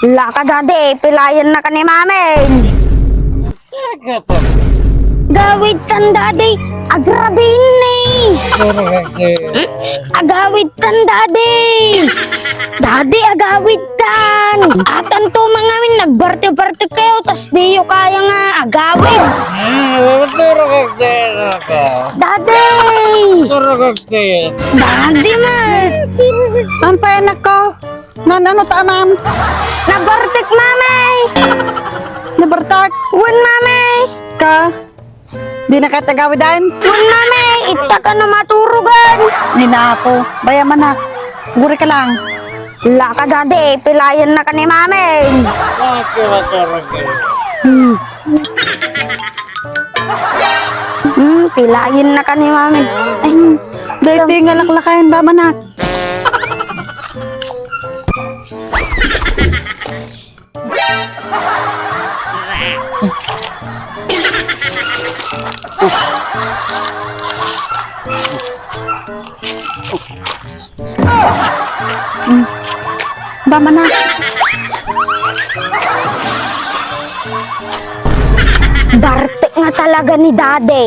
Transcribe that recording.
Laka dadi, pilayan na ka ni mamin. Gawid tan dadi, agrabin ni. Agawid tan dadi. Dadi agawid tan. Atan to mga min nagbarte-barte kayo, tas diyo kaya nga agawid. Dadi. Dadi man. Ampay anak ko. Ano ta, ma'am? Nabartik mamay. Nabartak. Wan mamay. Ka? Di na ka tagawidan? Wan mamay, ita ka na maturugan. Di na ako. Bayaman na. Guri ka lang. Laka dadi, pilayan na ka ni mamin. Pilayan na ka ni mamin. Ay, dahil tinggal laklakayan ba manak? Ba manak? Bartik nga talaga ni dadi.